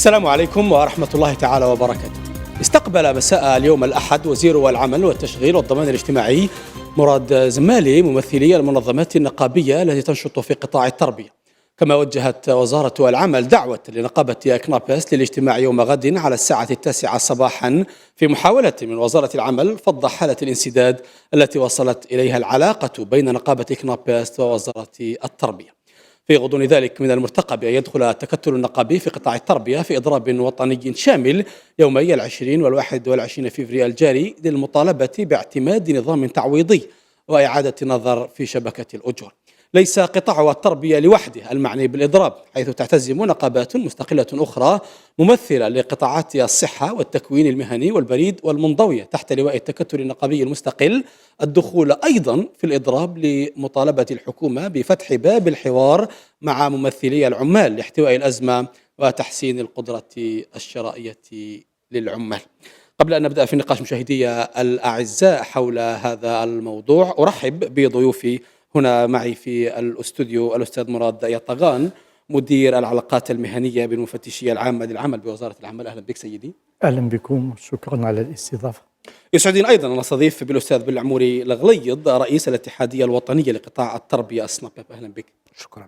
السلام عليكم ورحمة الله تعالى وبركاته. استقبل مساء اليوم الأحد وزير العمل والتشغيل والضمان الاجتماعي مراد زمالي ممثلي المنظمات النقابية التي تنشط في قطاع التربية، كما وجهت وزارة العمل دعوة لنقابة كنابيس للاجتماع يوم غد على الساعة 9 صباحا في محاولة من وزارة العمل فض حالة الانسداد التي وصلت إليها العلاقة بين نقابة كنابيس ووزارة التربية. في غضون ذلك من المرتقب أن يدخل التكتل النقابي في قطاع التربية في إضراب وطني شامل يومي 20 و21 فبراير الجاري للمطالبة باعتماد نظام تعويضي وإعادة النظر في شبكة الأجور. ليس قطاع التربية لوحده المعني بالإضراب، حيث تعتزم نقابات مستقلة أخرى ممثلة لقطاعات الصحة والتكوين المهني والبريد والمنضوية تحت لواء التكتل النقابي المستقل الدخول أيضا في الإضراب لمطالبة الحكومة بفتح باب الحوار مع ممثلي العمال لاحتواء الأزمة وتحسين القدرة الشرائية للعمال. قبل أن نبدأ في النقاش مشاهدي الأعزاء حول هذا الموضوع، أرحب بضيوفي هنا معي في الاستوديو الأستاذ مراد يطغان مدير العلاقات المهنية بالمفتشية العامة للعمل بوزارة العمل. أهلا بك سيدي. أهلا بكم وشكرا على الاستضافة. يسعدني أيضا أن أستضيف بالأستاذ بالعموري الغليظ رئيس الاتحادية الوطنية لقطاع التربية السنابيب. أهلا بك. شكرا.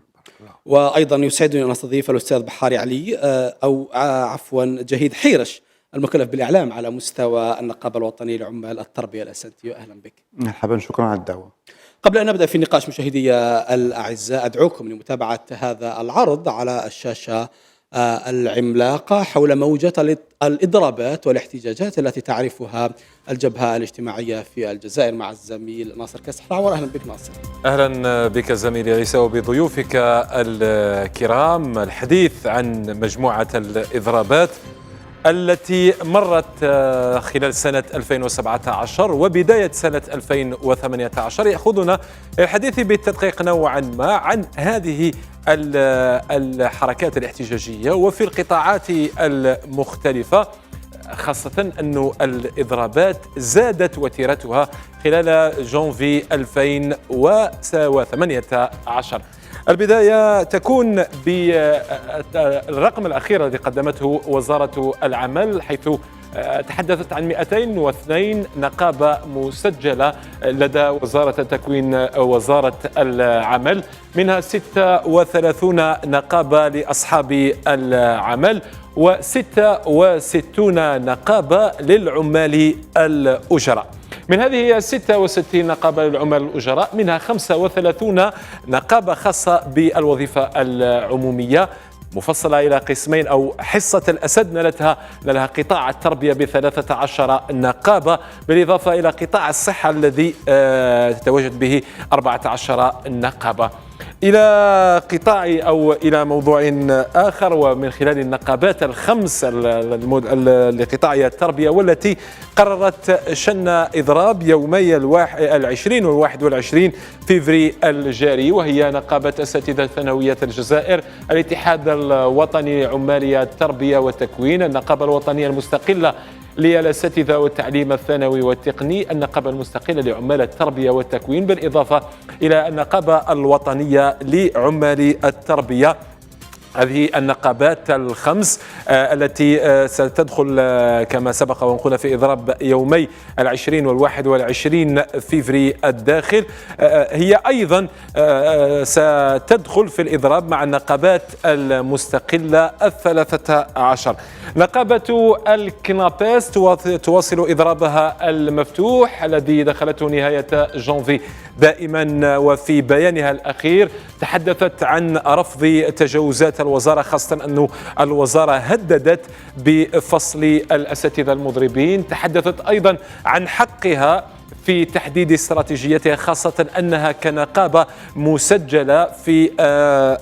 وأيضا يسعدني أن أستضيف الأستاذ بحاري علي أو عفوا جهيد حيرش المكلف بالإعلام على مستوى النقابة الوطنية لعمال التربية الأسنتية. أهلا بك. مرحبا، شكرا على الدعوة. قبل أن نبدأ في النقاش مشاهدي الأعزاء، أدعوكم لمتابعة هذا العرض على الشاشة العملاقة حول موجة الإضرابات والاحتجاجات التي تعرفها الجبهة الاجتماعية في الجزائر مع الزميل ناصر كسحراوي. أهلا بك ناصر. أهلا بك زميلي عيسى وبضيوفك الكرام. الحديث عن مجموعة الإضرابات التي مرت خلال سنة 2017 وبداية سنة 2018 يأخذنا الحديث بالتدقيق نوعا ما عن هذه الحركات الاحتجاجية وفي القطاعات المختلفة، خاصة أن الإضرابات زادت وتيرتها خلال جانفي 2018. البداية تكون بالرقم الأخير الذي قدمته وزارة العمل، حيث تحدثت عن 202 نقابة مسجلة لدى وزارة التكوين وزارة العمل، منها 36 نقابة لأصحاب العمل و66 نقابة للعمال الأجراء. من هذه 66 نقابة للعمال الأجراء منها 35 نقابة خاصة بالوظيفة العمومية مفصلة إلى قسمين، أو حصة الأسد نالها قطاع التربية ب13 نقابة، بالإضافة إلى قطاع الصحة الذي تتواجد به 14 نقابة. إلى قطاع أو إلى موضوع آخر، ومن خلال النقابات الخمس لقطاع التربية والتي قررت شن إضراب يومي 20 و21 فبراير الجاري، وهي نقابة أساتذة ثانوية الجزائر، الاتحاد الوطني لعمال التربية والتكوين، النقابة الوطنية المستقلة للأساتذة والتعليم الثانوي والتقني، النقابة المستقلة لعمال التربية والتكوين، بالإضافة إلى النقابة الوطنية لعمال التربية. هذه النقابات الخمس التي ستدخل كما سبق ونقول في إضراب يومي 20 و21 فبراير الداخل، هي أيضا ستدخل في الإضراب مع النقابات المستقلة 13. نقابة الكنابيس تواصل إضرابها المفتوح الذي دخلته نهاية جانفي دائما، وفي بيانها الأخير تحدثت عن رفض تجاوزات الوزارة، خاصة أن الوزارة هددت بفصل الأساتذة المضربين. تحدثت أيضا عن حقها في تحديد استراتيجيتها، خاصة أنها كنقابة مسجلة في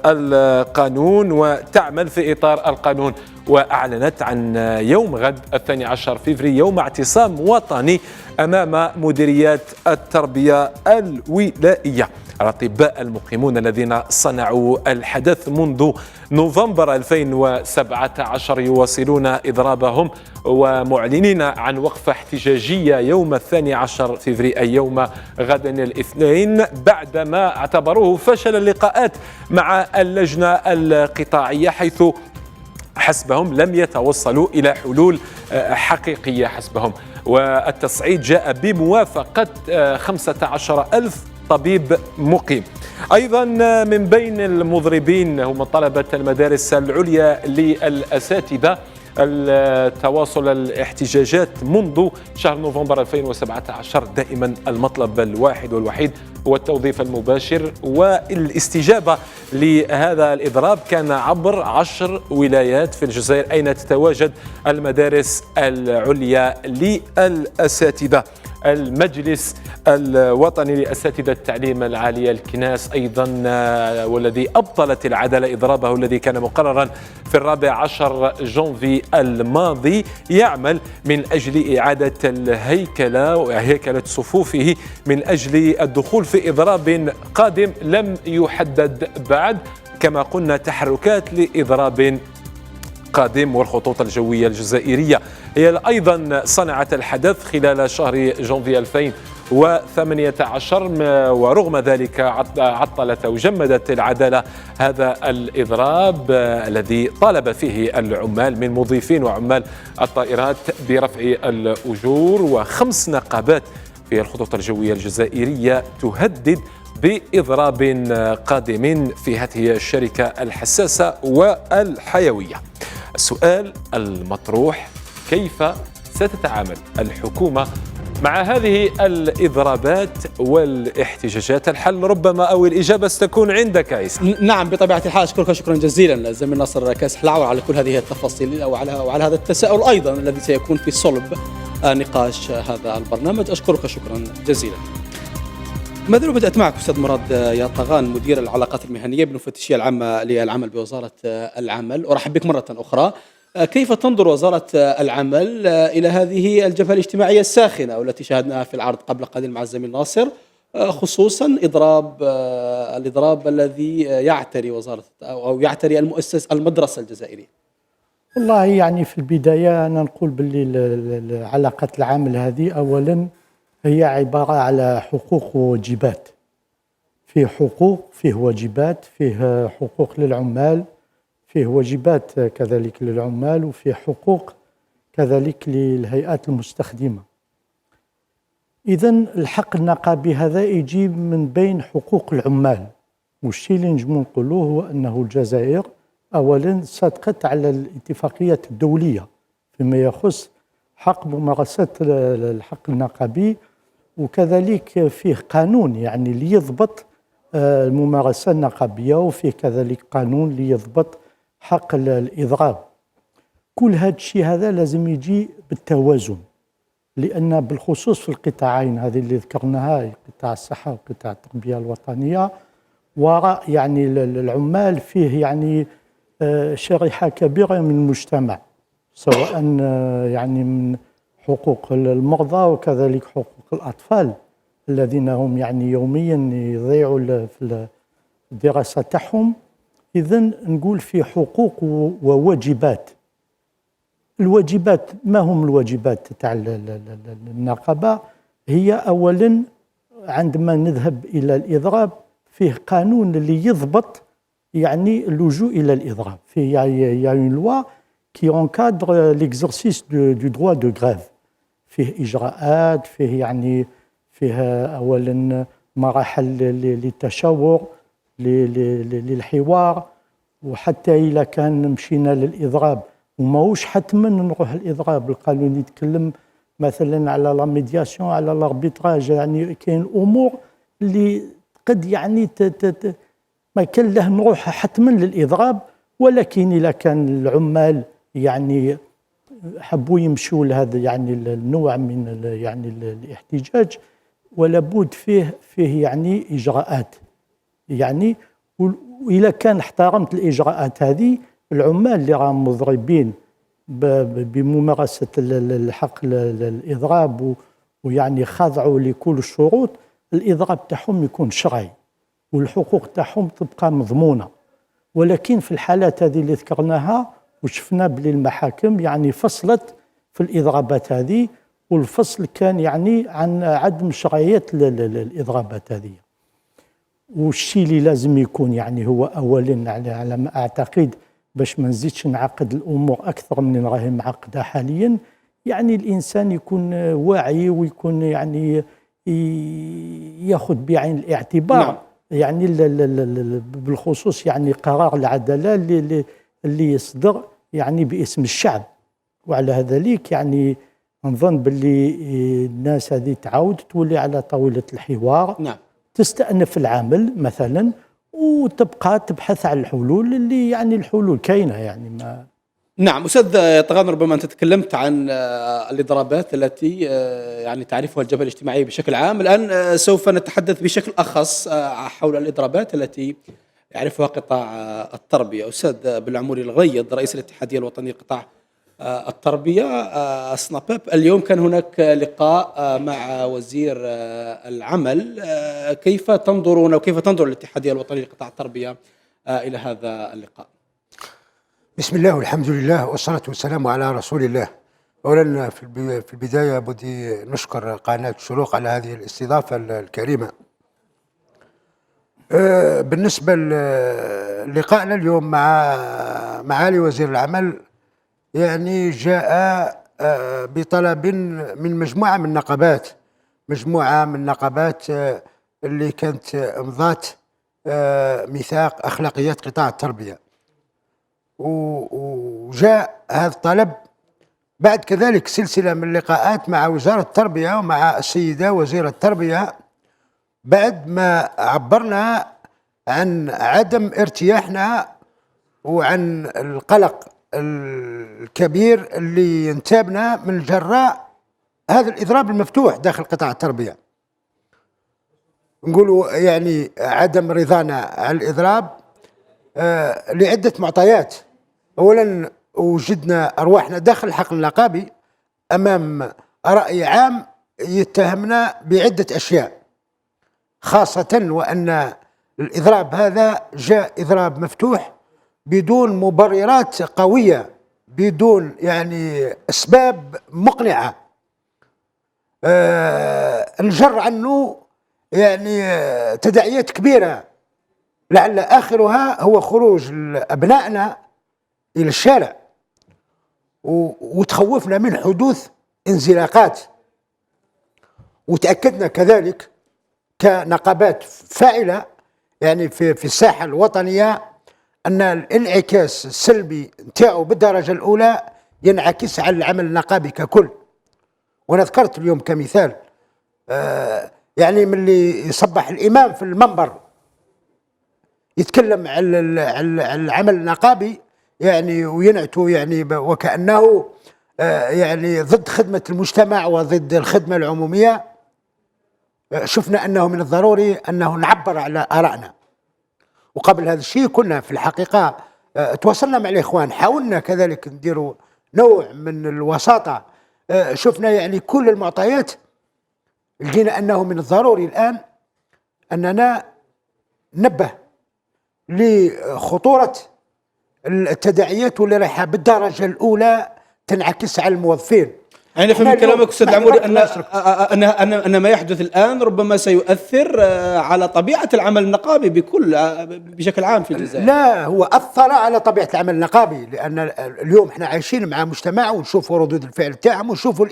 القانون وتعمل في إطار القانون. وأعلنت عن يوم غد 12 فبراير يوم اعتصام وطني أمام مديريات التربية الولائية. الأطباء المقيمون الذين صنعوا الحدث منذ نوفمبر 2017 يواصلون إضرابهم ومعلنين عن وقفة احتجاجية يوم 12 فبراير أي يوم غد الاثنين، بعدما اعتبروه فشل اللقاءات مع اللجنة القطاعية، حيث حسبهم، لم يتوصلوا إلى حلول حقيقية حسبهم. والتصعيد جاء بموافقة 15,000 طبيب مقيم. أيضا من بين المضربين هم طلبة المدارس العليا للأساتذة التواصل الاحتجاجات منذ شهر نوفمبر 2017. دائما المطلب الواحد والوحيد هو التوظيف المباشر، والاستجابة لهذا الإضراب كان عبر 10 ولايات في الجزائر أين تتواجد المدارس العليا للأساتذة. المجلس الوطني لأساتذة التعليم العالي الكناس أيضا والذي أبطلت العدالة إضرابه الذي كان مقررا في 14 جانفي الماضي يعمل من أجل إعادة هيكلة صفوفه من أجل الدخول في إضراب قادم لم يحدد بعد. كما قلنا تحركات لإضراب قادم. والخطوط الجوية الجزائرية هي أيضا صنعت الحدث خلال شهر جانفي 2018، ورغم ذلك عطلت أو جمدت العدالة هذا الإضراب الذي طالب فيه العمال من موظفين وعمال الطائرات برفع الأجور. و5 نقابات في الخطوط الجوية الجزائرية تهدد بإضراب قادم في هذه الشركة الحساسة والحيوية. السؤال المطروح: كيف ستتعامل الحكومة مع هذه الإضرابات والاحتجاجات؟ الحل ربما أو الإجابة ستكون عندك عيسى. نعم بالطبيعة الحال. أشكرك شكرا جزيلا زميل ناصر كاسح العور على كل هذه التفاصيل وعلى هذا التساؤل أيضا الذي سيكون في صلب نقاش هذا البرنامج. أشكرك شكرا جزيلا. ماذا لو بدأت معك أستاذ مراد يا طغان، مدير العلاقات المهنية بالمفتشية العامة للعمل بوزارة العمل، أرحب بك مرة أخرى. كيف تنظر وزارة العمل إلى هذه الجبهة الاجتماعية الساخنة والتي شاهدناها في العرض قبل قليل مع الزميل ناصر، خصوصا الإضراب الذي يعتري وزارة أو يعتري المدرسة الجزائرية؟ والله يعني في البداية أنا نقول باللي علاقة العمل هذه أولا هي عبارة على حقوق وواجبات. فيه حقوق، فيه واجبات، فيه حقوق للعمال، فيه واجبات كذلك للعمال، وفيه حقوق كذلك للهيئات المستخدمة. إذن الحق النقابي هذا يجي من بين حقوق العمال، والشيء اللي نجمو نقولوه هو أنه الجزائر أولا صدقت على الاتفاقيات الدولية فيما يخص حق ممارسة الحق النقابي، وكذلك فيه قانون يعني ليضبط الممارسة النقابية، وفيه كذلك قانون ليضبط حق الإضراب. كل هذا الشيء هذا لازم يجي بالتوازن، لأن بالخصوص في القطاعين هذه اللي ذكرناها، قطاع الصحة وقطاع التربية الوطنية، وراء يعني العمال فيه يعني شريحة كبيرة من المجتمع، سواء يعني من حقوق المرضى وكذلك حقوق الأطفال الذين هم يعني يوميا يضيعوا في الدراسة تاعهم. إذن نقول في حقوق وواجبات. الواجبات، ما هم الواجبات تاع النقابة؟ هي أولا عندما نذهب إلى الإضراب فيه قانون اللي يضبط يعني اللجوء إلى الإضراب. فيه une loi qui encadre l'exercice du droit de grève. فيه إجراءات، فيه يعني فيه أولا مراحل للتشاور للحوار، وحتى إذا كان مشينا للإضراب وماهوش حتما نروح الإضراب، القانون يتكلم مثلا على لا ميدياسيون، على الاربيتراج، يعني كاين أمور اللي قد يعني ما كان له نروح حتما للإضراب، ولكن إذا كان العمال يعني حبوا يمشوا لهذا يعني النوع من يعني الاحتجاج، ولا بد فيه يعني إجراءات. يعني وإذا كان احترمت الإجراءات هذه، العمال اللي راهم مضربين بممارسة الحق الإضراب ويعني خضعوا لكل الشروط، الإضراب تاعهم يكون شرعي والحقوق تاعهم تبقى مضمونة. ولكن في الحالات هذه اللي ذكرناها وشفنا بلي المحاكم يعني فصلت في الإضرابات هذه، والفصل كان يعني عن عدم شرعية الإضرابات هذه. والشيء اللي لازم يكون يعني هو أولا على ما أعتقد باش ما نزيدش نعقد الامور اكثر من راهي معقده حاليا، يعني الانسان يكون واعي ويكون يعني ياخذ بعين الاعتبار. نعم. يعني بالخصوص يعني قرار العداله اللي يصدر يعني باسم الشعب. وعلى ذلك يعني نظن باللي الناس هذه تعاود تولي على طاوله الحوار، نعم. تستأنف العمل مثلا وتبقى تبحث عن الحلول اللي يعني الحلول كاينه يعني ما. نعم أستاذ طغان، ربما أنت تكلمت عن الإضرابات التي يعني تعرفها الجبهة الاجتماعية بشكل عام. الآن سوف نتحدث بشكل أخص حول الإضرابات التي يعرفها قطاع التربية. أستاذ بالعموري الغريض رئيس الاتحادية الوطنية لقطاع التربية سنابيب، اليوم كان هناك لقاء مع وزير العمل. كيف تنظرون وكيف تنظر الاتحادية الوطنية لقطاع التربية إلى هذا اللقاء؟ بسم الله والحمد لله والصلاة والسلام على رسول الله. أولا في البداية بدي نشكر قناة الشروق على هذه الاستضافة الكريمة. بالنسبة للقائنا اليوم مع معالي وزير العمل، يعني جاء بطلب من مجموعة من النقابات اللي كانت امضات ميثاق أخلاقيات قطاع التربية، وجاء هذا الطلب بعد كذلك سلسلة من اللقاءات مع وزارة التربية ومع السيدة وزيرة التربية، بعد ما عبرنا عن عدم ارتياحنا وعن القلق الكبير اللي ينتابنا من جراء هذا الإضراب المفتوح داخل قطاع التربية. نقولوا يعني عدم رضانا على الإضراب لعدة معطيات. أولا وجدنا أرواحنا داخل الحقل النقابي أمام رأي عام يتهمنا بعدة أشياء، خاصة وأن الإضراب هذا جاء إضراب مفتوح بدون مبررات قوية، بدون يعني أسباب مقنعة. نجر عنه يعني تداعيات كبيرة، لعل آخرها هو خروج أبنائنا إلى الشارع، وتخوفنا من حدوث انزلاقات. وتأكدنا كذلك كنقابات فاعلة يعني في الساحة الوطنية أن الانعكاس السلبي نتاعو بالدرجة الأولى ينعكس على العمل النقابي ككل. وأنا ذكرت اليوم كمثال يعني من اللي يصبح الإمام في المنبر يتكلم على العمل النقابي يعني وينعتوا يعني وكأنه يعني ضد خدمة المجتمع وضد الخدمة العمومية. شفنا أنه من الضروري أنه نعبر على آرائنا. وقبل هذا الشيء كنا في الحقيقة تواصلنا مع الإخوان، حاولنا كذلك نديروا نوع من الوساطة. شفنا يعني كل المعطيات، لقينا أنه من الضروري الآن أننا ننبه لخطورة التداعيات واللي رايحة بالدرجة الأولى تنعكس على الموظفين. أنا فهم كلامك أستاذ العموري أن ما يحدث الآن ربما سيؤثر على طبيعة العمل النقابي بشكل عام في الجزائر. لا، هو أثر على طبيعة العمل النقابي، لأن اليوم احنا عايشين مع مجتمع ونشوفوا ردود الفعل تاعهم ونشوفوا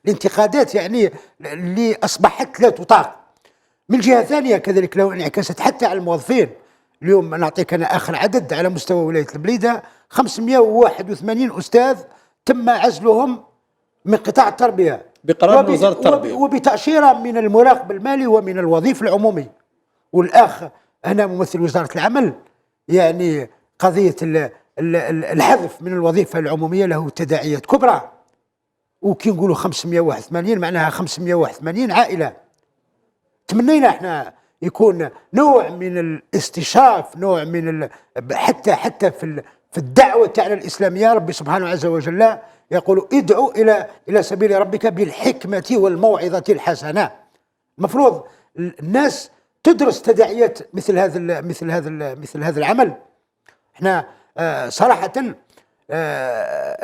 الانتقادات يعني اللي أصبحت لا تطاق. من جهة ثانية كذلك لو انعكست حتى على الموظفين. اليوم نعطيك أنا آخر عدد على مستوى ولاية البليدة 581 أستاذ تم عزلهم من قطاع التربية بقرار من وزارة التربية وبتأشيرة من المراقب المالي ومن الوظيف العمومي. والأخ أنا ممثل وزارة العمل، يعني قضية الحذف من الوظيفة العمومية له تداعيات كبرى. وكي نقولوا 581 معناها 581 عائلة. تمنينا احنا يكون نوع من الاستشراف، نوع من حتى في الدعوة تاعنا الإسلامية. ربي سبحانه عز وجل يقول ادعوا إلى سبيل ربك بالحكمة والموعظة الحسنة. المفروض الناس تدرس تداعيات مثل هذا العمل. احنا صراحة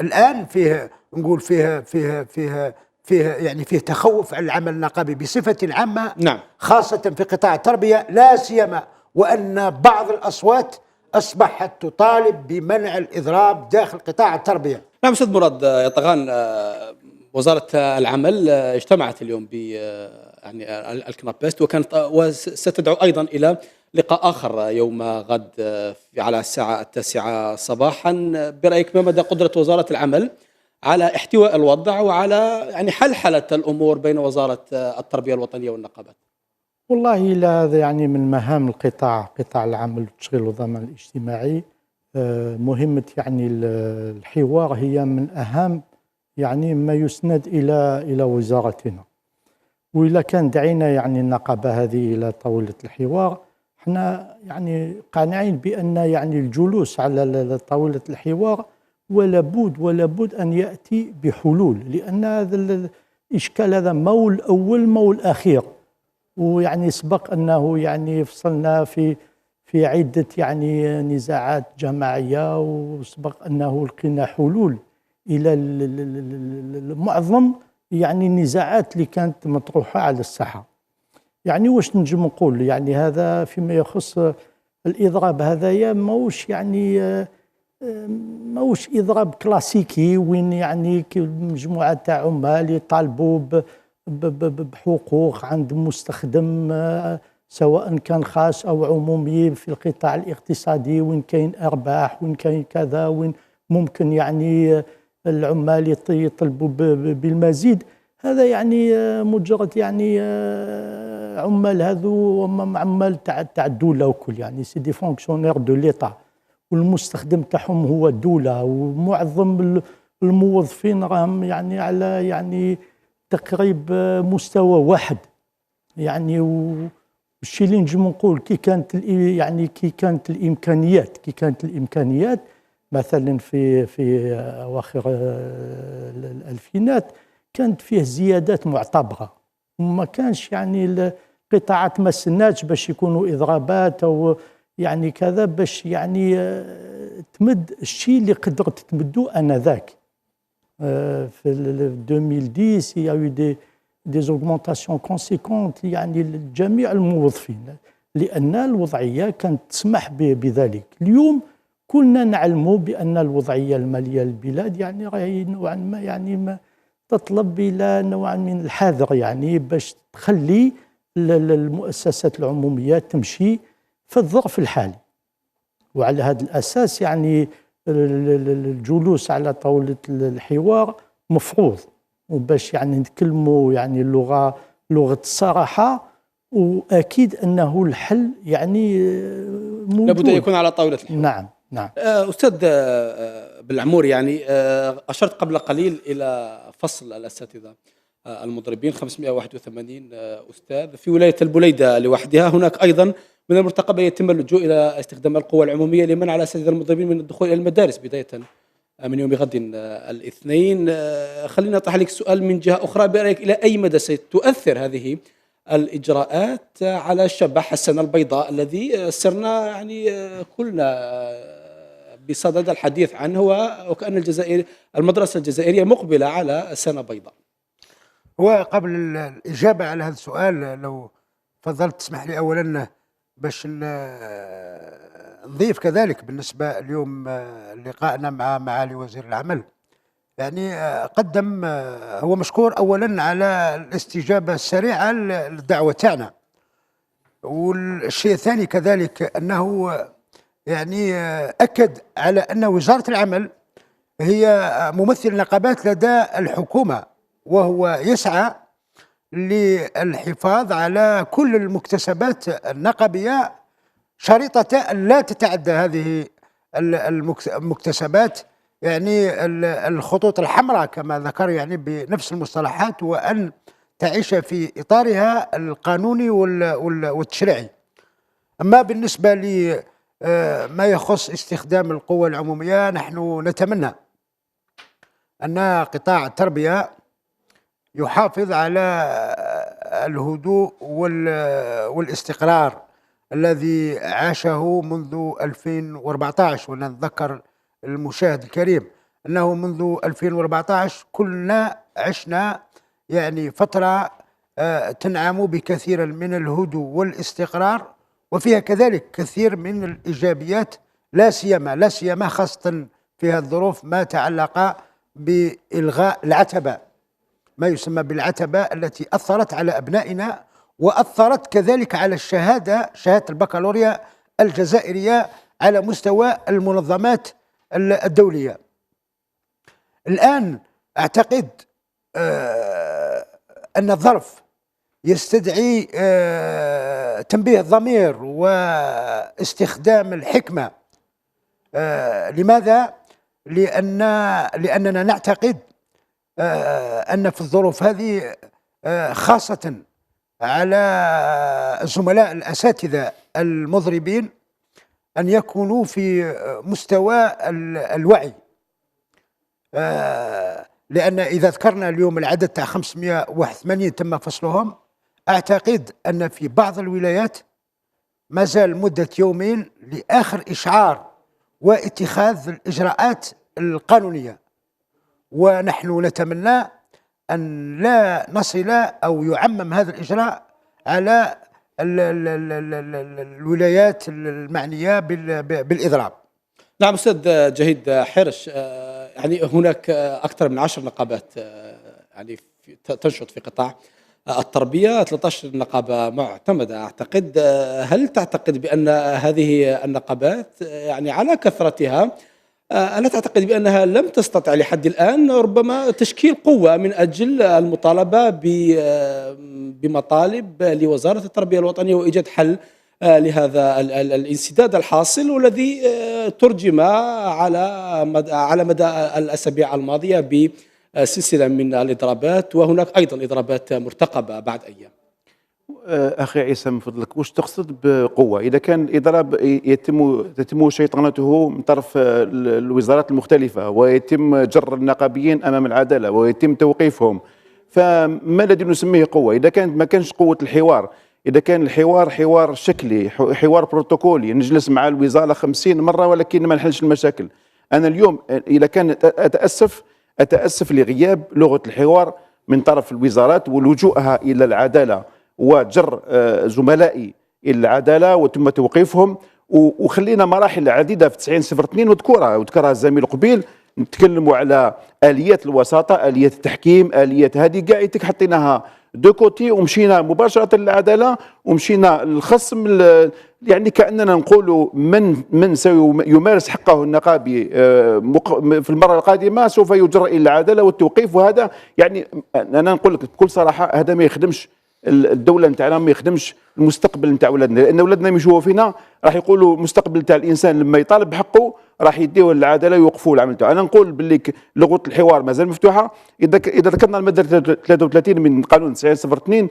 الآن فيه نقول فيه يعني فيه تخوف على العمل النقابي بصفة عامة. نعم. خاصة في قطاع التربية لا سيما، وأن بعض الأصوات أصبحت تطالب بمنع الإضراب داخل قطاع التربية. نعم أستاذ مراد يطغان، وزارة العمل اجتمعت اليوم ب يعني الكنابست، وكانت وستدعو أيضا إلى لقاء آخر يوم غد على الساعة 9 صباحا. برأيك ما مدى قدرة وزارة العمل على احتواء الوضع وعلى يعني حلحلة الأمور بين وزارة التربية الوطنية والنقابات؟ والله لا، هذا يعني من مهام قطاع العمل والتشغيل والضمان الاجتماعي. مهمة يعني الحوار هي من أهم يعني ما يسند إلى وزارتنا. وإذا كان دعينا يعني النقابة هذه إلى طاولة الحوار، احنا يعني قانعين بأن يعني الجلوس على طاولة الحوار ولا بد أن يأتي بحلول، لأن هذا الإشكال هذا مو الأول مو الأخير. ويعني سبق أنه يعني فصلنا في عدة يعني نزاعات جماعية، وسبق أنه لقينا حلول إلى معظم يعني النزاعات اللي كانت مطروحة على الساحة. يعني واش نجم نقول، يعني هذا فيما يخص الإضراب هذايا موش يعني موش إضراب كلاسيكي وين يعني مجموعة تاع عمال يطالبوا بحقوق عند مستخدم سواء كان خاص أو عمومي في القطاع الاقتصادي، وين كاين أرباح وين كاين كذا، وين ممكن يعني العمال يطلبوا بالمزيد. هذا يعني مجرد يعني عمال هذو عمال تاع الدولة وكل، يعني سي دي فونكسيونير دو ليتا، والمستخدم تاعهم هو الدولة، ومعظم الموظفين راهم يعني على يعني تقريب مستوى واحد. يعني والشيء اللي نجم نقول كي كانت الإمكانيات مثلا في أواخر الألفينات كانت فيه زيادات معتبرة، وما كانش يعني القطاعات ما سناتش باش يكونوا إضرابات أو يعني كذا باش يعني تمد الشيء اللي قدرت تمدو آنذاك. في 2010 il y a eu des augmentations conséquentes يعني لجميع الموظفين، لأن الوضعية كانت تسمح بذلك. اليوم كلنا نعلم بأن الوضعية المالية للبلاد يعني راهي نوعا ما يعني ما تطلب إلى نوع من الحذر، يعني باش تخلي المؤسسات العمومية تمشي في الظرف الحالي. وعلى هذا الأساس يعني الجلوس على طاولة الحوار مفروض، وباش يعني نتكلموا يعني لغة الصراحة، وأكيد أنه الحل يعني موجود. لابد أن يكون على طاولة الحوار. نعم. أستاذ بالعمور، يعني أشرت قبل قليل إلى فصل الأساتذة المضربين 581 أستاذ في ولاية البليدة لوحدها. هناك أيضا من المرتقب يتم اللجوء إلى استخدام القوى العمومية لمنع الأساتذة المضربين من الدخول إلى المدارس بداية من يوم غد الاثنين. خلينا أطرح عليك السؤال من جهة أخرى، برأيك إلى أي مدى ستؤثر هذه الإجراءات على الشبح السنة البيضاء الذي سرنا يعني كلنا بصدد الحديث عنه، وكأن المدرسة الجزائرية مقبلة على سنة بيضاء؟ وقبل الإجابة على هذا السؤال لو فضلت تسمح لي أولا باش نضيف كذلك بالنسبة اليوم لقائنا مع معالي وزير العمل، يعني قدم هو مشكور أولا على الاستجابة السريعة للدعوة تاعنا. والشيء الثاني كذلك أنه يعني أكد على أن وزارة العمل هي ممثل نقابات لدى الحكومة، وهو يسعى للحفاظ على كل المكتسبات النقابية شريطة أن لا تتعدى هذه المكتسبات يعني الخطوط الحمراء كما ذكر يعني بنفس المصطلحات، وأن تعيش في إطارها القانوني والتشريعي. أما بالنسبة لما يخص استخدام القوى العمومية، نحن نتمنى أن قطاع التربية يحافظ على الهدوء والاستقرار الذي عاشه منذ 2014. ونتذكر المشاهد الكريم أنه منذ 2014 كلنا عشنا يعني فترة تنعم بكثير من الهدوء والاستقرار، وفيها كذلك كثير من الإيجابيات لا سيما خاصة في هذه الظروف ما تعلق بإلغاء العتبة، ما يسمى بالعتبة التي أثرت على أبنائنا وأثرت كذلك على شهادة البكالوريا الجزائرية على مستوى المنظمات الدولية. الآن أعتقد أن الظرف يستدعي تنبيه الضمير واستخدام الحكمة. لماذا؟ لأننا نعتقد أن في الظروف هذه خاصة على الزملاء الأساتذة المضربين أن يكونوا في مستوى الوعي، لأن إذا ذكرنا اليوم العدد تاع 581 تم فصلهم، أعتقد أن في بعض الولايات ما زال مدة يومين لآخر إشعار واتخاذ الإجراءات القانونية، ونحن نتمنى أن لا نصل أو يعمم هذا الإجراء على الولايات المعنية بالإضراب. نعم أستاذ جهيد حرش، يعني هناك أكثر من 10 نقابات يعني تنشط في قطاع التربية، 13 نقابة معتمدة أعتقد. هل تعتقد بأن هذه النقابات يعني على كثرتها ألا تعتقد بأنها لم تستطع لحد الآن ربما تشكيل قوة من أجل المطالبة بمطالب لوزارة التربية الوطنية وإيجاد حل لهذا الانسداد الحاصل والذي ترجم على مدى الأسابيع الماضية بسلسلة من الإضرابات، وهناك أيضا إضرابات مرتقبة بعد أيام؟ أخي عيسى من فضلك، واش تقصد بقوة؟ إذا كان الإضراب تتم شيطنته من طرف الوزارات المختلفة ويتم جر النقابيين أمام العدالة ويتم توقيفهم، فما الذي نسميه قوة؟ إذا كانت ما كانش قوة الحوار، إذا كان الحوار حوار شكلي، حوار بروتوكولي، نجلس مع الوزارة 50 مرة ولكن ما نحلش المشاكل. أنا اليوم إذا كان أتأسف لغياب لغة الحوار من طرف الوزارات ولجوءها إلى العدالة وجر زملائي إلى العدالة وتم توقيفهم، وخلينا مراحل عديدة في 9002 وذكرها الزميل قبيل، نتكلموا على آليات الوساطة، آليات التحكيم، آليات هذه كاع حطيناها دو كوتي ومشينا مباشرة للعدالة ومشينا للخصم، يعني كأننا نقول من سيمارس حقه النقابي في المرة القادمة سوف يجر إلى العدالة والتوقيف. وهذا يعني أنا نقول لك بكل صراحة هذا ما يخدمش الدولة نتاعنا، ما يخدمش المستقبل نتاع ولادنا، لأن ولادنا يمشوا فينا راح يقولوا المستقبل تاع الإنسان لما يطالب بحقه راح يديوه للعدالة ويوقفوا العمل تاعه. أنا نقول باللي لغة الحوار مازال مفتوحة. إذا ذكرنا المادة 33 من قانون 9002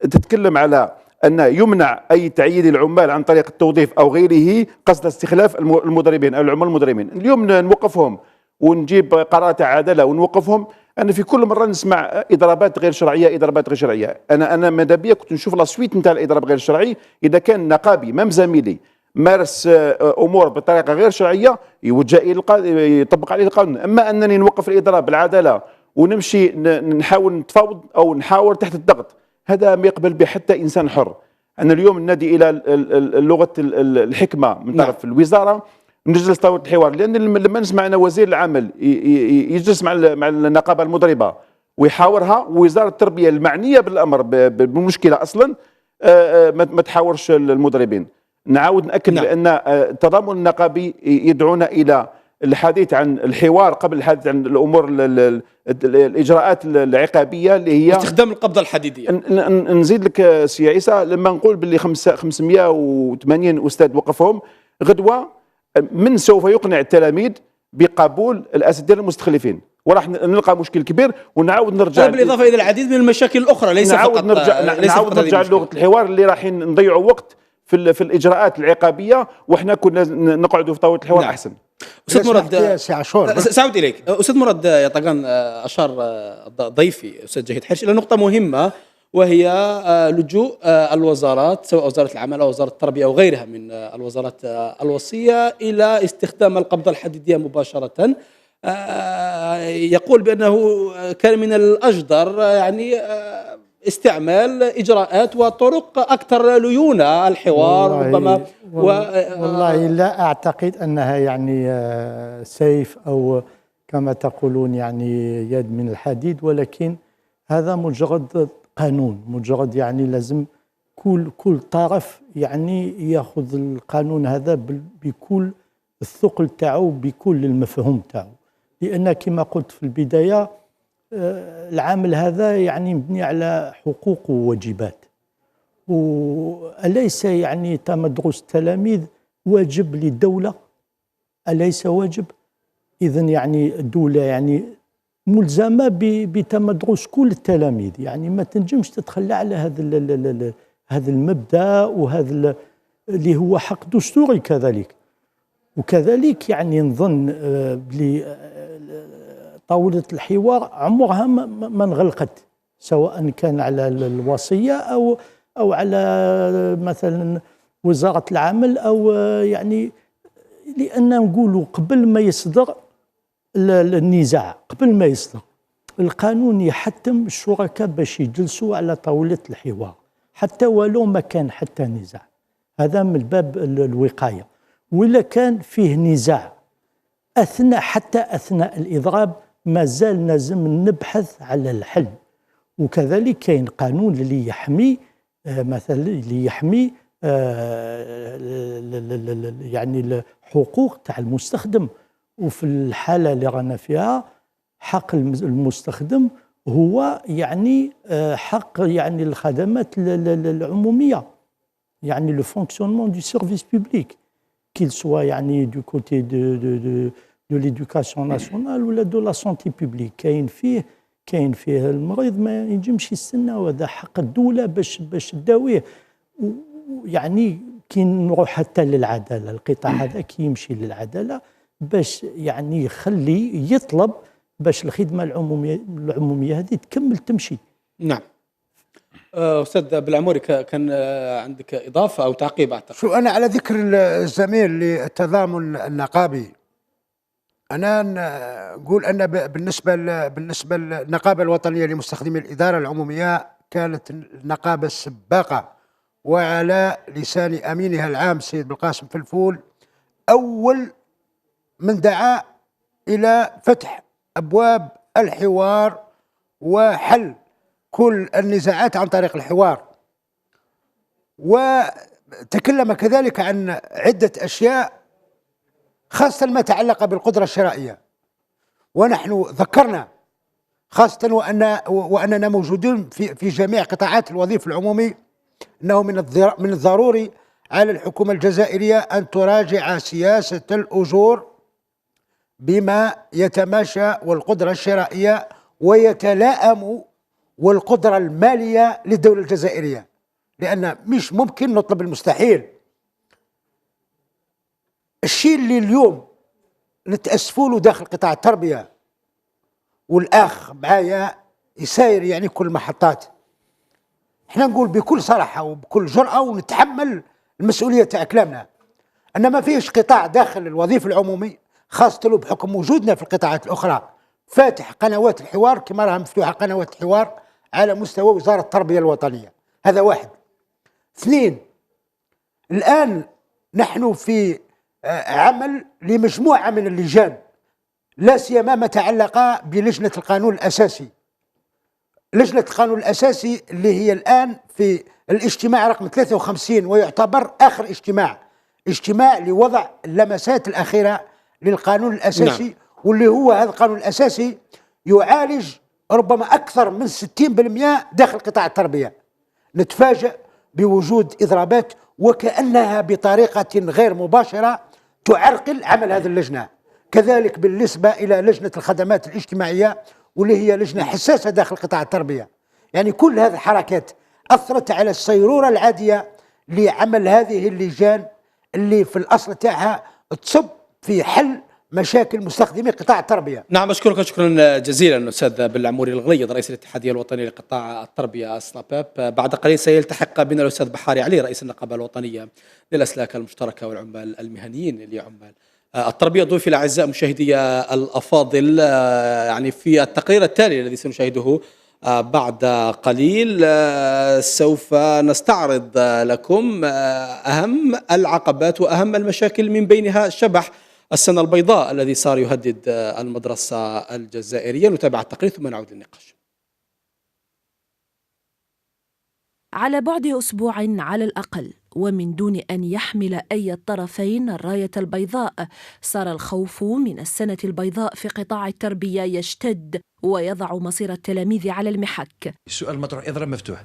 تتكلم على أن يمنع أي تعيين العمال عن طريق التوظيف أو غيره قصد استخلاف المضربين أو العمال المضربين. اليوم نوقفهم ونجيب قرارات عدالة ونوقفهم. أنا في كل مرة نسمع إضرابات غير شرعية. أنا ماذا بيا كنت نشوف لا سويت نتاع الإضراب غير الشرعي. إذا كان نقابي مام زميلي مارس أمور بطريقة غير شرعية يوجه إلى يطبق عليه القانون. أما أنني نوقف الإضراب بالعدالة ونمشي نحاول نتفاوض أو نحاور تحت الضغط، هذا ما يقبل به حتى إنسان حر. أنا اليوم ننادي إلى لغة الحكمة من طرف الوزارة، نجلس طاولة الحوار، لأن لما نسمع أن وزير العمل يجلس مع النقابة المضربة ويحاورها، ووزارة التربية المعنية بالأمر بالمشكلة أصلا ما تحاورش المضربين. نعاود نأكد بأن التضامن النقابي يدعونا إلى الحديث عن الحوار قبل الحديث عن الأمور الإجراءات العقابية اللي هي استخدام القبضة الحديدية. نزيد لك سي عيسى، لما نقول باللي 580 أستاذ وقفهم غدوة، من سوف يقنع التلاميذ بقبول الأساتذة المستخلفين؟ وراح نلقى مشكل كبير ونعاود نرجع بالإضافة إلى العديد من المشاكل الأخرى. ليس فقط نعاود نرجع للغة الحوار اللي راح نضيعوا وقت في الإجراءات العقابية، وإحنا كنا نقعدوا في طاولة الحوار. أحسن. أستاذ مراد سأعود إليك. أستاذ مراد يطغان، أشار ضيفي أستاذ جهيد حرش إلى نقطة مهمة، وهي لجوء الوزارات سواء وزارة العمل أو وزارة التربية أو غيرها من الوزارات الوصية إلى استخدام القبضة الحديدية مباشرة. يقول بأنه كان من الأجدر يعني استعمال إجراءات وطرق أكثر ليونة، الحوار ربما والله لا أعتقد أنها يعني سيف أو كما تقولون يعني يد من الحديد، ولكن هذا مجرد قانون، مجرد يعني لازم كل طرف يعني ياخذ القانون هذا بكل الثقل تاعو، بكل المفهوم تاعو، لأن كما قلت في البداية العامل هذا يعني مبني على حقوق وواجبات، وليس يعني تمدرس التلاميذ واجب للدولة، أليس واجب؟ إذن يعني الدولة يعني ملزمة بتمدرس كل التلاميذ، يعني ما تنجمش تتخلى على هذا المبدأ وهذا اللي هو حق دستوري كذلك. وكذلك يعني نظن طاولة الحوار عمرها ما انغلقت، سواء كان على الوصية أو على مثلا وزارة العمل أو يعني، لأن نقولوا قبل ما يصدر النزاع، قبل ما يصدر القانون يحتم الشركاء باش يجلسوا على طاولة الحوار حتى ولو ما كان حتى نزاع، هذا من باب الوقاية. وإلا كان فيه نزاع حتى أثناء الإضراب ما زال لازم نبحث على الحل. وكذلك كاين قانون اللي يحمي مثلا اللي يحمي يعني الحقوق تاع المستخدم، وفي الحالة اللي رانا فيها حق المستخدم هو يعني حق يعني الخدمات العمومية، يعني le fonctionnement du service public qu'il soit يعني du côté de l'éducation nationale ولا de la santé publique. كاين فيه المريض ما ينجمش يستنى، وهذا حق الدولة باش تداويه. يعني كي نروح حتى للعدالة، القطاع هذا كي يمشي للعدالة باش يعني يخلي يطلب باش الخدمة العمومية هذه تكمل تمشي. نعم. أستاذ بالعموري، كان عندك إضافة أو تعقيب أعتقد؟ شو أنا على ذكر الزميل للتضامن النقابي، أنا نقول أن بالنسبة للنقابة الوطنية لمستخدمي الإدارة العمومية كانت النقابة السباقة، وعلى لسان أمينها العام سيد بالقاسم فلفول أول من دعا إلى فتح أبواب الحوار وحل كل النزاعات عن طريق الحوار، وتكلم كذلك عن عدة أشياء خاصة ما تعلق بالقدرة الشرائية. ونحن ذكرنا خاصة وأننا موجودون في جميع قطاعات الوظيفة العمومي أنه من الضروري على الحكومة الجزائرية أن تراجع سياسة الأجور بما يتماشى والقدرة الشرائية ويتلائم والقدرة المالية للدولة الجزائرية، لأن مش ممكن نطلب المستحيل. الشيء اللي اليوم نتأسفوا له داخل قطاع التربية، والأخ معايا يساير يعني كل المحطات، احنا نقول بكل صراحة وبكل جرأة ونتحمل المسؤولية تاع كلامنا أن ما فيش قطاع داخل الوظيفة العمومي، خاصة بحكم وجودنا في القطاعات الأخرى، فاتح قنوات الحوار كما راها مفتوحة قنوات الحوار على مستوى وزارة التربية الوطنية. هذا واحد. اثنين، الآن نحن في عمل لمجموعة من اللجان، لا سيما ما تعلق بلجنة القانون الأساسي. لجنة القانون الأساسي اللي هي الآن في الاجتماع رقم 53، ويعتبر آخر اجتماع لوضع اللمسات الأخيرة للقانون الأساسي. نعم. واللي هو هذا القانون الأساسي يعالج ربما أكثر من 60% داخل قطاع التربية. نتفاجأ بوجود إضرابات وكأنها بطريقة غير مباشرة تعرقل عمل هذه اللجنة. كذلك بالنسبة إلى لجنة الخدمات الاجتماعية واللي هي لجنة حساسة داخل قطاع التربية. يعني كل هذه الحركات أثرت على السيرورة العادية لعمل هذه اللجان اللي في الأصل تاعها تصب في حل مشاكل مستخدمي قطاع التربية. نعم، أشكرك شكرا جزيلا أستاذ بالعموري الغليظ رئيس الاتحادية الوطنية لقطاع التربية سلاباب. بعد قليل سيلتحق بنا الأستاذ بحاري علي رئيس النقابة الوطنية للأسلاك المشتركة والعمال المهنيين لعمال التربية. ضيوفي الأعزاء مشاهدي الأفاضل، يعني في التقرير التالي الذي سنشاهده بعد قليل. سوف نستعرض لكم أهم العقبات وأهم المشاكل، من بينها الشبح السنة البيضاء الذي صار يهدد المدرسة الجزائرية. نتابع التقرير ثم نعود للنقاش. على بعد أسبوع على الأقل ومن دون أن يحمل أي الطرفين الراية البيضاء، صار الخوف من السنة البيضاء في قطاع التربية يشتد ويضع مصير التلاميذ على المحك. السؤال المطروح إضراب مفتوح: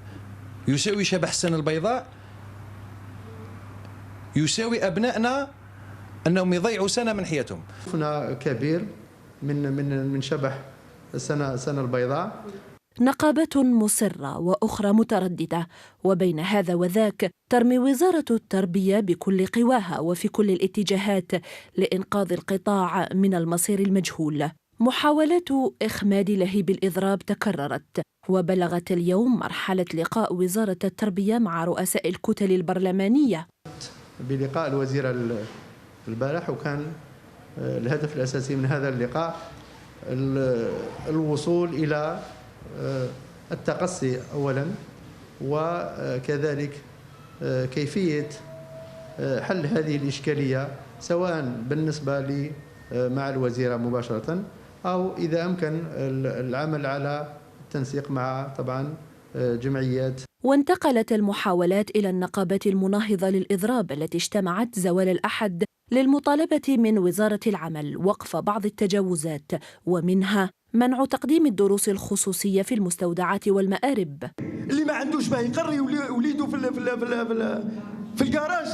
يساوي شبح السنة البيضاء يساوي أبنائنا أنهم يضيعوا سنة من حياتهم؟ خوفنا كبير من شبح السنة البيضاء. نقابات مصرة وأخرى مترددة، وبين هذا وذاك ترمي وزارة التربية بكل قواها وفي كل الاتجاهات لإنقاذ القطاع من المصير المجهول. محاولات إخماد لهيب الإضراب تكررت، وبلغت اليوم مرحلة لقاء وزارة التربية مع رؤساء الكتل البرلمانية. بلقاء الوزير البارح، وكان الهدف الأساسي من هذا اللقاء الوصول إلى التقصي أولا، وكذلك كيفية حل هذه الإشكالية، سواء بالنسبة لي مع الوزيرة مباشرة، أو إذا أمكن العمل على التنسيق مع طبعا جمعيات. وانتقلت المحاولات إلى النقابات المناهضة للإضراب التي اجتمعت زوال الأحد للمطالبة من وزارة العمل وقف بعض التجاوزات، ومنها منع تقديم الدروس الخصوصية في المستودعات والمآرب. اللي ما عندوش ما يقري وليده في الجراج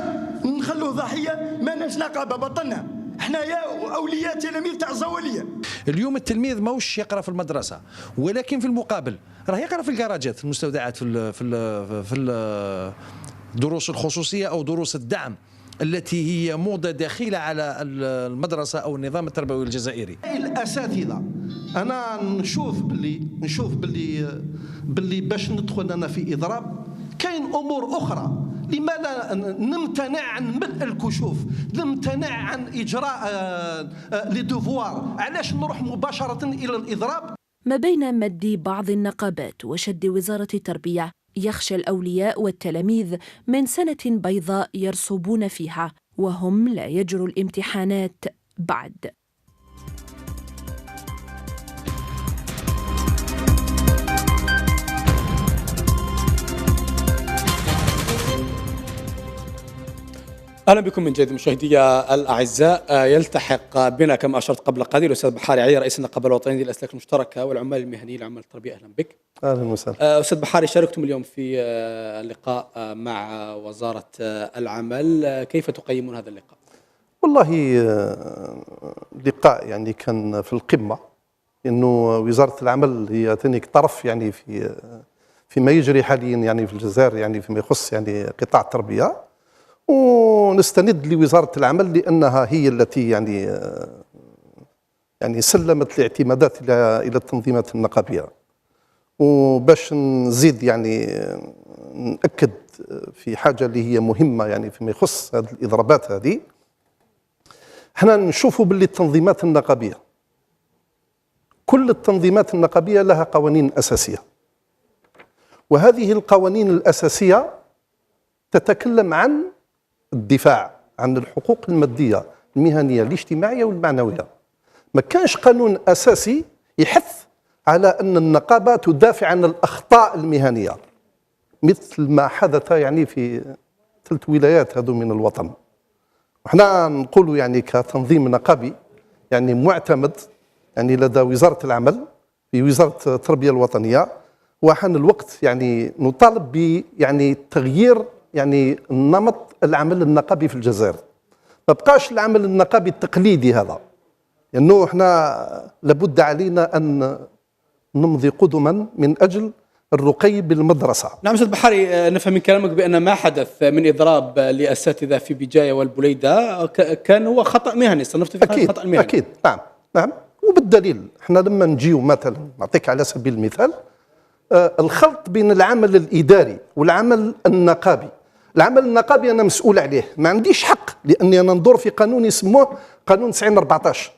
نخلوه ضحية. ما ناش نقابة، بطلنا احنا يا اولياء تلاميذ تاع الزوالية. اليوم التلميذ ماهوش يقرا في المدرسة، ولكن في المقابل راه يقرا في الجراجات، في المستودعات، في الدروس الخصوصية أو دروس الدعم التي هي موضة داخلة على المدرسة أو النظام التربوي الجزائري. الأساتذة أنا نشوف باللي باش ندخل أنا في إضراب كاين أمور أخرى. لماذا نمتنع عن ملء الكشوف، نمتنع عن إجراء لي دوفوار؟ علاش نروح مباشرة إلى الإضراب؟ ما بين مد بعض النقابات وشد وزارة التربية، يخشى الأولياء والتلاميذ من سنة بيضاء يرسبون فيها وهم لا يجروا الامتحانات بعد. اهلا بكم من جديد مشاهدي الاعزاء. يلتحق بنا كما اشرت قبل قليل الاستاذ بحاري علي رئيس النقابه الوطنيه للاسلاك المشتركه والعمال المهنيين لعمال التربيه. اهلا بك. اهلا وسهلا. استاذ بحاري، شاركتم اليوم في اللقاء مع وزاره العمل، كيف تقيمون هذا اللقاء؟ والله لقاء يعني كان في القمه، انه وزاره العمل هي ثاني طرف يعني فيما يجري حاليا يعني في الجزائر، يعني فيما يخص يعني قطاع التربيه، ونستند لوزارة العمل لأنها هي التي يعني سلمت الاعتمادات إلى التنظيمات النقابية. وباش نزيد يعني نأكد في حاجة اللي هي مهمة يعني فيما يخص هذه الإضرابات هذه، احنا نشوفوا باللي التنظيمات النقابية، كل التنظيمات النقابية لها قوانين أساسية، وهذه القوانين الأساسية تتكلم عن الدفاع عن الحقوق المادية المهنية الاجتماعية والمعنوية. ما كانش قانون أساسي يحث على أن النقابة تدافع عن الأخطاء المهنية مثل ما حدث يعني في 3 ولايات هذو من الوطن. وحنا نقولوا يعني كتنظيم نقابي يعني معتمد يعني لدى وزارة العمل في وزارة التربية الوطنية، وحان الوقت يعني نطالب ب يعني تغيير يعني النمط العمل النقابي في الجزائر. ما بقاش العمل النقابي التقليدي هذا، لأنه يعني احنا لابد علينا أن نمضي قدما من أجل الرقي بالمدرسة. نعم أستاذ بحاري، نفهم من كلامك بأن ما حدث من إضراب لأساتذة في بجاية والبليدة كان هو خطأ مهني، صنفت فيه خطأ مهني. أكيد نعم. وبالدليل احنا لما نجيو مثلا نعطيك على سبيل المثال الخلط بين العمل الإداري والعمل النقابي. العمل النقابي أنا مسؤول عليه، ما عنديش حق لأني أنا ندور في قانون يسموه قانون 90/14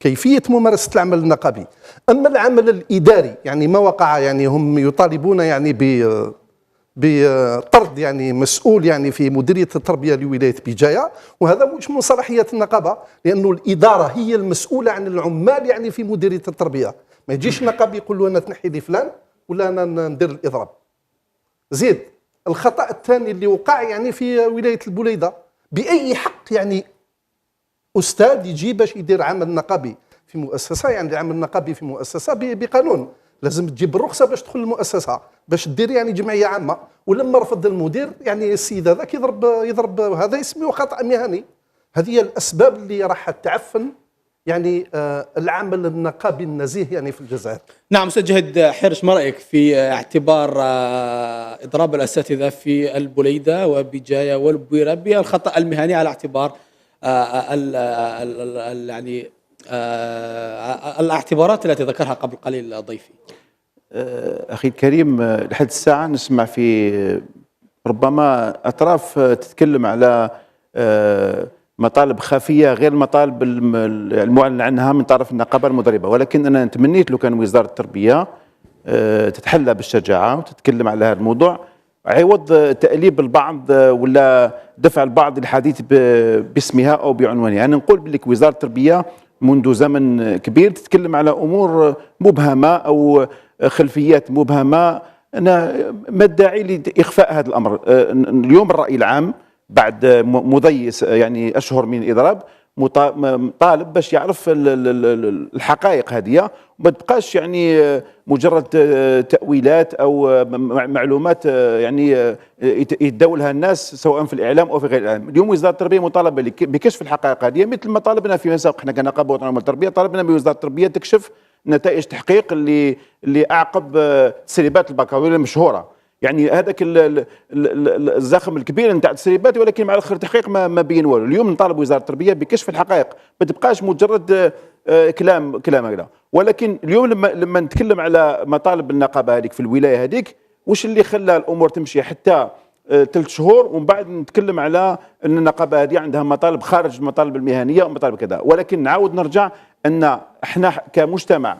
كيفية ممارسة العمل النقابي. أما العمل الإداري يعني ما وقع، يعني هم يطالبون يعني بطرد يعني مسؤول يعني في مديرية التربية لولاية بجاية، وهذا مش من صلاحيات النقابة، لأنه الإدارة هي المسؤولة عن العمال يعني في مديرية التربية. ما يجيش نقابي يقول له أنا تنحي لي فلان ولا أنا ندير الإضراب. زيد الخطأ الثاني اللي وقع يعني في ولاية البليدة، بأي حق يعني أستاذ يجي باش يدير عمل نقابي في مؤسسة، يعني العمل النقابي في مؤسسة بقانون لازم تجيب الرخصة باش تدخل المؤسسة باش دير يعني جمعية عامة. ولما رفض المدير يعني السيد هذاك يضرب هذا يسميه خطأ مهني. هذه هي الأسباب اللي راح تعفن يعني العمل النقابي النزيه يعني في الجزائر. نعم أستاذ جهد حرش، ما رأيك في اعتبار إضراب الأساتذة في البليدة وبجاية والبويرة بالخطأ المهني على اعتبار يعني الاعتبارات التي ذكرها قبل قليل ضيفي؟ أخي الكريم، لحد الساعة نسمع في ربما أطراف تتكلم على مطالب خفية غير المطالب المعلن عنها من طرف النقابة المضربة، ولكن أنا تمنيت لو كان وزارة التربية تتحلى بالشجاعة وتتكلم على هذا الموضوع، عوض تأليب البعض ولا دفع البعض للحديث باسمها أو بعنوانها. أنا نقول بلك وزارة التربية منذ زمن كبير تتكلم على أمور مبهمة أو خلفيات مبهمة. أنا ما الداعي لإخفاء هذا الأمر؟ اليوم الرأي العام بعد مضي يعني أشهر من الإضراب طالب باش يعرف الحقائق هذه، وما تبقاش يعني مجرد تأويلات أو معلومات يعني يتداولها الناس سواء في الإعلام أو في غير الإعلام. اليوم وزارة التربية مطالبة بكشف الحقائق هذه، مثل ما طالبنا فيما سبق. احنا كنقابة وطنية للتربية طالبنا بوزارة التربية تكشف نتائج تحقيق اللي أعقب تسريبات البكالوريا المشهورة. يعني هذاك الزخم الكبير نتاع التسريبات، ولكن مع الاخر التحقيق ما بين والو. اليوم نطالب وزاره التربيه بكشف الحقائق، ما تبقاش مجرد كلام هكذا. ولكن اليوم لما نتكلم على مطالب النقابه هذيك في الولايه هذيك، واش اللي خلى الامور تمشي حتى 3 شهور ومن بعد نتكلم على ان النقابه هذه عندها مطالب خارج المطالب المهنيه ومطالب كذا. ولكن نعاود نرجع ان احنا كمجتمع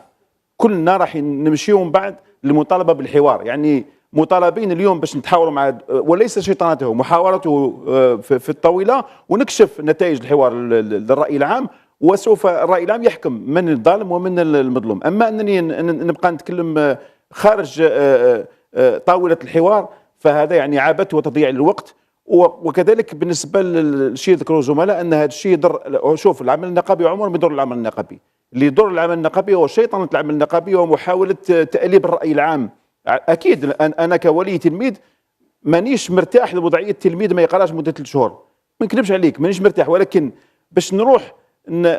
كلنا راح نمشيو من بعد للمطالبه بالحوار، يعني مطالبين اليوم باش نتحاوروا مع وليس شيطانته محاورته في الطاوله ونكشف نتائج الحوار للراي العام، وسوف الراي العام يحكم من الظالم ومن المظلوم. اما انني نبقى نتكلم خارج طاوله الحوار فهذا يعني عبث وتضييع للوقت. وكذلك بالنسبه للشيء ذكروا الزملاء ان هذا الشيء يضر. شوف، العمل النقابي عمره ما يضر العمل النقابي، اللي يضر العمل النقابي هو شيطنه العمل النقابي ومحاوله تأليب الراي العام. اكيد انا كولي تلميذ مانيش مرتاح لوضعيه التلميذ ما يقراش مده 3 شهور، ما نكذبش عليك مانيش مرتاح. ولكن باش نروح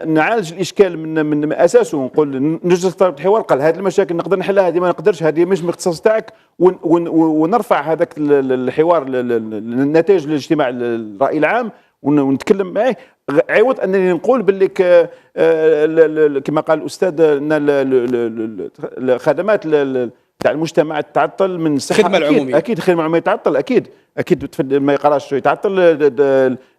نعالج الاشكال من اساسه ونقول نجلس طلب الحوار، قال هذه المشاكل نقدر نحلها، هذه ما نقدرش، هذه مش من الاختصاص تاعك، ونرفع هذاك الحوار للنتائج الاجتماع الراي العام ونتكلم معه، عوض انني نقول باللي كما قال الاستاذ ان الخدمات تاع المجتمع تعطل من الصحه. الخدمه العموميه اكيد الخدمه العموميه تعطل، اكيد ما يقراش يتعطل،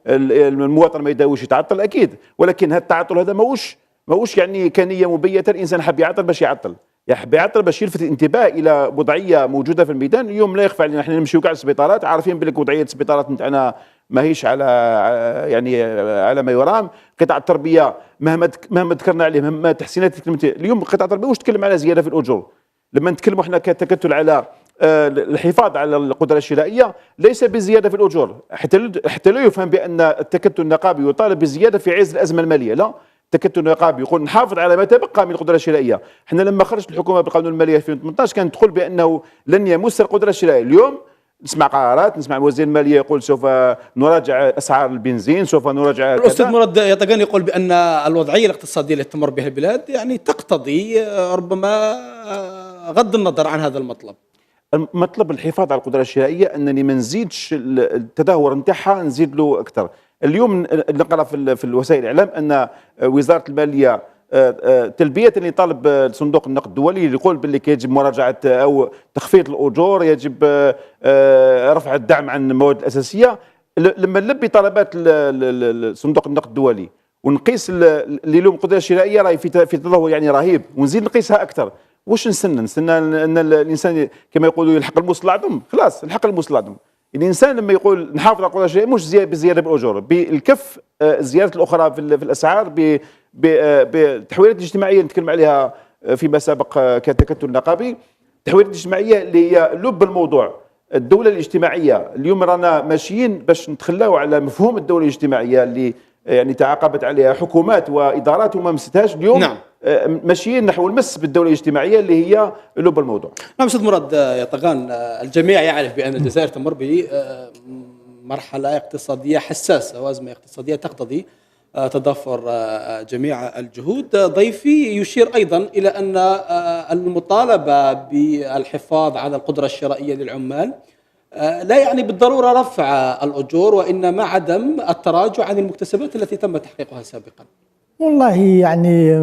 المواطن ما يداويش يتعطل اكيد. ولكن هذا التعطل هذا ماهوش يعني كنيه مبيته. الانسان حاب يعطل باش يعطل، يحب يعطل باش يلفت الانتباه الى وضعيه موجوده في الميدان. اليوم لا يخفى علينا احنا نمشيو كاع للسبيطارات عارفين بلي وضعيه السبيطارات نتاعنا ماهيش على يعني على ما يرام. قطاع التربيه مهما ذكرنا عليه، مهما تحسينات اليوم قطاع التربيه واش تكلم على زياده في الاجور. لما نتكلموا احنا كتكتل على الحفاظ على القدره الشرائيه ليس بزياده في الاجور، حتى لا يفهم بان التكتل النقابي يطالب بزياده في عز الازمه الماليه. لا، التكتل النقابي يقول نحافظ على ما تبقى من القدره الشرائيه. احنا لما خرجت الحكومه بالقانون الماليه 2018 كانت تقول بانه لن يمس القدره الشرائيه. اليوم نسمع قرارات، نسمع وزير الماليه يقول سوف نراجع اسعار البنزين، سوف نراجع الاستاذ مراد يطقان يقول بان الوضعيه الاقتصاديه التي تمر بها البلاد يعني تقتضي ربما غض النظر عن هذا المطلب. مطلب الحفاظ على القدره الشرائيه انني ما نزيدش التدهور نتاعها، نزيد له اكثر. اليوم نقرا في الوسائل الاعلام ان وزاره الماليه تلبيه لطلب صندوق النقد الدولي اللي يقول باللي يجب مراجعه او تخفيض الاجور، يجب رفع الدعم عن المواد الاساسيه. لما نلبي طلبات صندوق النقد الدولي ونقيس اللي له قدره شرائيه راهي في تدهور يعني رهيب، ونزيد نقيسها اكثر. واش نستنى ان الانسان كما يقولوا يلحق الموس العظم؟ خلاص الحق الموس العظم. الانسان لما يقول نحافظ على القدره الشرائيه مش بزياده بالاجور، بالكف الزيادات الاخرى في الاسعار، بالتحويلات الاجتماعيه اللي نتكلم عليها فيما سبق كتكتل نقابي. التحويلات الاجتماعيه اللي هي لب الموضوع، الدوله الاجتماعيه. اليوم رانا ماشيين باش نتخلاو على مفهوم الدوله الاجتماعيه اللي يعني تعاقبت عليها حكومات وادارات وما مستهاش. اليوم نعم. ماشيين نحو المس بالدوله الاجتماعيه اللي هي لب الموضوع. نعم أستاذ مراد يطغان، الجميع يعرف بأن الجزائر تمر بمرحلة اقتصادية حساسة وأزمة اقتصادية تقتضي تضافر جميع الجهود. ضيفي يشير أيضا إلى أن المطالبة بالحفاظ على القدرة الشرائية للعمال لا يعني بالضرورة رفع الأجور، وإنما عدم التراجع عن المكتسبات التي تم تحقيقها سابقا. والله يعني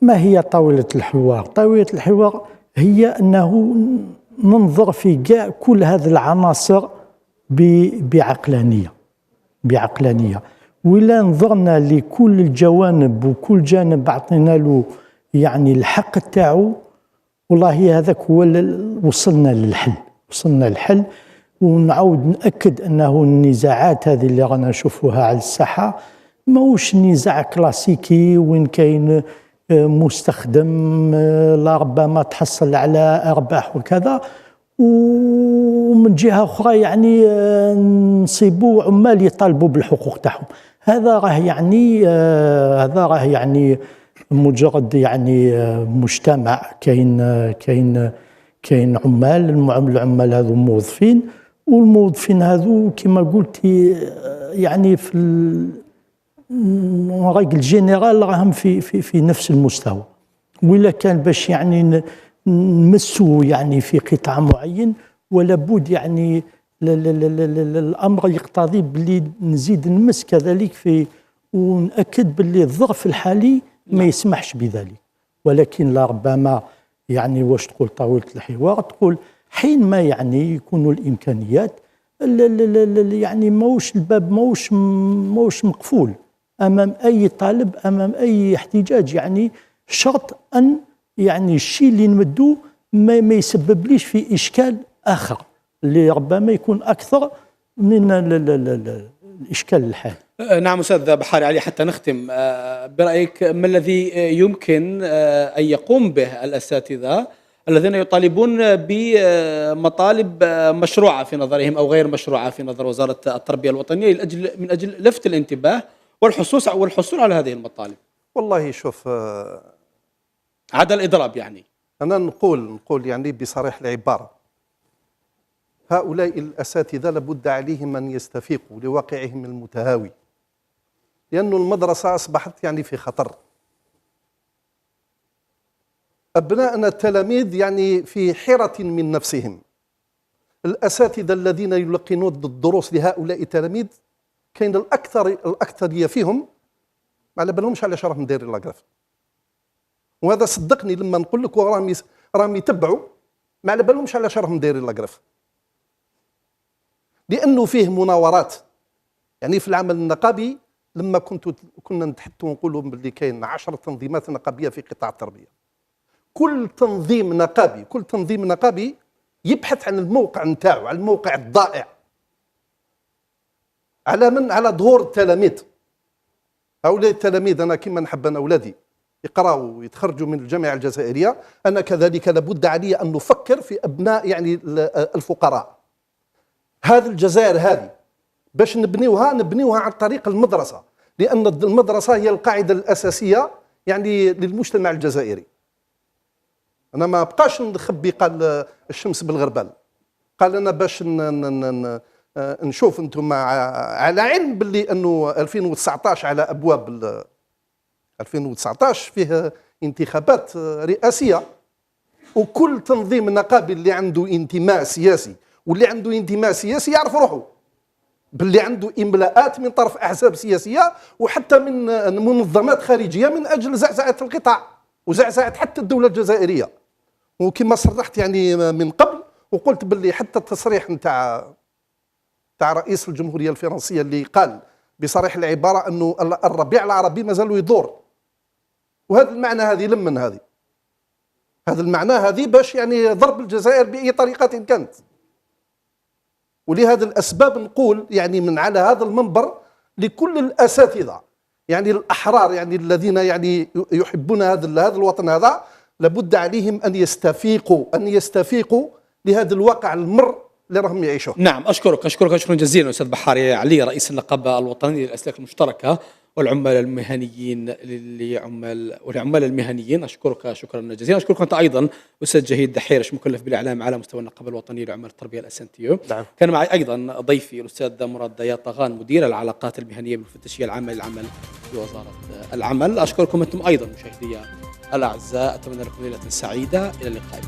ما هي طاولة الحوار؟ طاولة الحوار هي أنه ننظر في كاع كل هذه العناصر بعقلانية. ولا نظرنا لكل الجوانب وكل جانب أعطينا له يعني الحق تاعو، والله هذاك هو وصلنا للحل. ونعود نأكد أنه النزاعات هذه اللي رانا نشوفوها على الساحة ماهوش نزاع كلاسيكي وين كاين مستخدم لربما تحصل على أرباح وكذا، ومن جهة أخرى يعني نصيبوا عمال يطالبوا بالحقوق تاعهم. هذا راه يعني مجرد يعني مجتمع كاين العمال هذو موظفين، والموظفين هذو كما قلت يعني في الرجل جينيرال راهم في نفس المستوى. ولا كان باش يعني نمسوا يعني في قطاع معين، ولا بد يعني الامر يقتضي باللي نزيد نمس كذلك في، ونأكد باللي الظرف الحالي ما يسمحش بذلك. ولكن لربما يعني واش تقول طاولة الحوار، تقول حينما يعني يكونوا الامكانيات يعني ماهوش الباب ماهوش مقفول امام اي طالب، امام اي احتجاج. يعني شرط ان يعني الشيء اللي نمدوه ما يسببليش في اشكال اخر اللي ربما يكون اكثر من الاشكال الحالي. نعم أستاذ بحاري علي، حتى نختم برأيك ما الذي يمكن أن يقوم به الأساتذة الذين يطالبون بمطالب مشروعة في نظرهم أو غير مشروعة في نظر وزارة التربية الوطنية من أجل لفت الانتباه والحصول على هذه المطالب؟ والله شوف، عدا الإضراب يعني أنا نقول يعني بصريح العبارة، هؤلاء الأساتذة لابد عليهم أن يستفيقوا لواقعهم المتهاوي، لأن المدرسة أصبحت يعني في خطر. أبناءنا التلاميذ يعني في حيرة من نفسهم. الأساتذة الذين يلقنون الدروس لهؤلاء التلاميذ كاين الأكثرية فيهم ما على بالهمش على شرف مدايرين لاكراف. وهذا صدقني لما نقول لك راهم يتبعوا ما على بالهمش على شرف مدايرين لاكراف، لأنه فيه مناورات. يعني في العمل النقابي لما كنا نتحدثوا ونقولوا باللي كاين 10 تنظيمات نقابية في قطاع التربية، كل تنظيم نقابي يبحث عن الموقع نتاعو، على الموقع الضائع، على ظهور التلاميذ. هؤلاء التلاميذ أنا كما نحب أن أولادي يقرأوا ويتخرجوا من الجامعة الجزائرية، أنا كذلك لابد علي أن نفكر في أبناء يعني الفقراء. هذه الجزائر هذه باش نبنيوها عن طريق المدرسة، لأن المدرسة هي القاعدة الأساسية يعني للمجتمع الجزائري. أنا ما بقاش نخبي قال الشمس بالغربال، قال أنا باش نشوف أنتم على علم باللي أنه 2019 على أبواب 2019 فيه انتخابات رئاسية، وكل تنظيم نقابي اللي عنده انتماء سياسي واللي عنده انتماء سياسي يعرف روحه باللي عنده إملاءات من طرف أحزاب سياسية وحتى من منظمات خارجية من أجل زعزعة القطاع وزعزعة حتى الدولة الجزائرية. وكما صرحت يعني من قبل وقلت باللي حتى التصريح نتاع رئيس الجمهورية الفرنسية اللي قال بصريح العبارة أنه الربيع العربي ما زال يدور، وهذا المعنى هذه لمن هذا المعنى هذه باش يعني ضرب الجزائر بأي طريقة كانت. ولهذا الأسباب نقول يعني من على هذا المنبر لكل الأساتذة يعني الأحرار يعني الذين يعني يحبون هذا الوطن هذا، لابد عليهم أن يستفيقوا لهذا الواقع المر اللي راهم يعيشوه. نعم، أشكرك شكرا جزيلا أستاذ بحاري علي، رئيس النقابة الوطنية للأسلاك المشتركة والعمال المهنيين والعمال المهنيين. أشكرك شكرا جزيلا. أشكرك أنت أيضا أستاذ جهيد دحيرش مكلف بالإعلام على مستوى النقابة الوطنية لعمال التربية الأسنتيو. نعم. كان معي أيضا ضيفي الأستاذ مراد ديات طغان مدير العلاقات المهنية بالمفتشية العامة للعمل في وزارة العمل. أشكركم أنتم أيضا مشاهدي الأعزاء، أتمنى لكم ليلة سعيدة، إلى اللقاء.